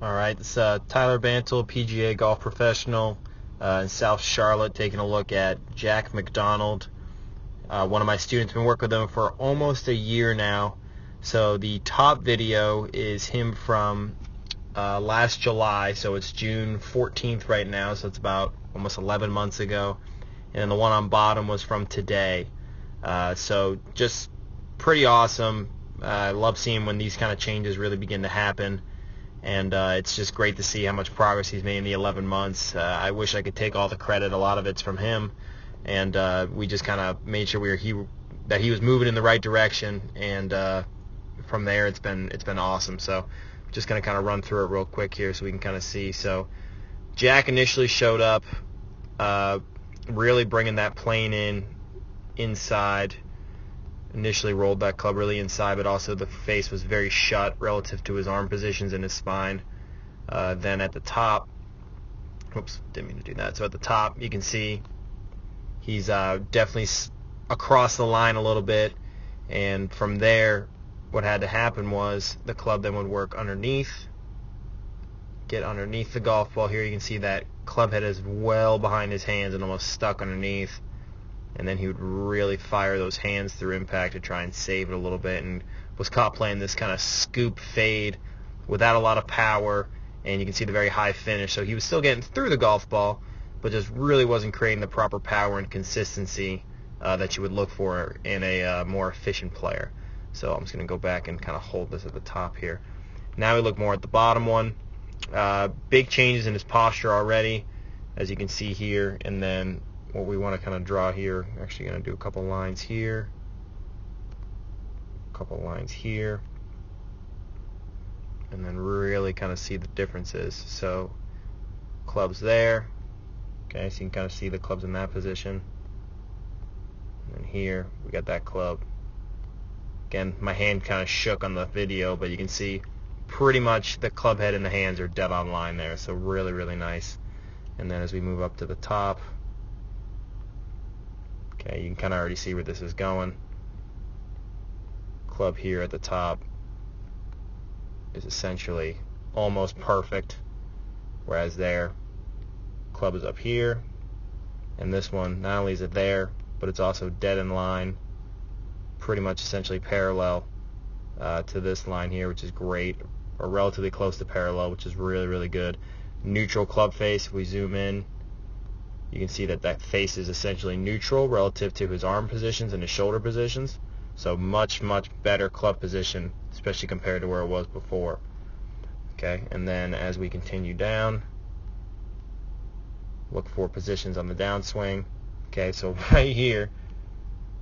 All right, this is Tyler Bantle, PGA golf professional in South Charlotte, taking a look at Jack MacDonald. One of my students, been working with him for almost a year now. So the top video is him from last July, so it's June 14th right now, so it's about almost 11 months ago. And then the one on bottom was from today. So just pretty awesome. I love seeing when these kind of changes really begin to happen. And it's just great to see how much progress he's made in the 11 months. I wish I could take all the credit. A lot of it's from him, and we just kind of made sure that he was moving in the right direction. And from there, it's been awesome. So, just going to kind of run through it real quick here so we can kind of see. So, Jack initially showed up, really bringing that plane inside. Initially rolled that club really inside, but also the face was very shut relative to his arm positions and his spine. Then at the top, oops, didn't mean to do that. So at the top, you can see he's definitely across the line a little bit, and from there, what had to happen was the club then would work underneath, get underneath the golf ball. Here you can see that club head is well behind his hands and almost stuck underneath. And then he would really fire those hands through impact to try and save it a little bit, and was caught playing this kind of scoop fade without a lot of power, and you can see the very high finish. So he was still getting through the golf ball, but just really wasn't creating the proper power and consistency that you would look for in a more efficient player. So I'm just going to go back and kind of hold this at the top here. Now we look more at the bottom one. Big changes in his posture already, as you can see here, and then what we want to kind of draw here, actually going to do a couple lines here, a couple lines here, and then really kind of see the differences. So clubs there, okay, so you can kind of see the clubs in that position, and then here we got that club. Again, my hand kind of shook on the video, but you can see pretty much the club head and the hands are dead on line there, so really, really nice. And then as we move up to the top, okay, you can kind of already see where this is going. Club here at the top is essentially almost perfect, whereas there, club is up here, and this one, not only is it there, but it's also dead in line, pretty much essentially parallel to this line here, which is great, or relatively close to parallel, which is really, really good. Neutral club face, if we zoom in, you can see that that face is essentially neutral relative to his arm positions and his shoulder positions. So much, much better club position, especially compared to where it was before. Okay, and then as we continue down, look for positions on the downswing. Okay, so right here,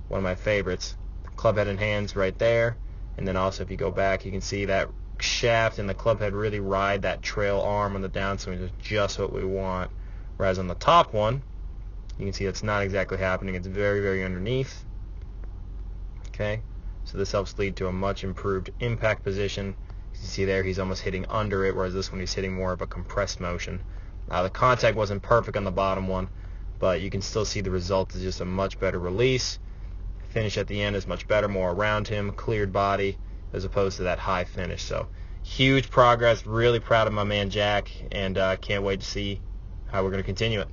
one of my favorites, club head and hands right there. And then also if you go back, you can see that shaft and the club head really ride that trail arm on the downswing. Is just what we want. Whereas on the top one, you can see that's not exactly happening. It's very, very underneath. Okay, so this helps lead to a much improved impact position. You see there, he's almost hitting under it, whereas this one he's hitting more of a compressed motion. The contact wasn't perfect on the bottom one, but you can still see the result is just a much better release. Finish at the end is much better, more around him, cleared body, as opposed to that high finish. So huge progress. Really proud of my man Jack, and can't wait to see how we're going to continue it.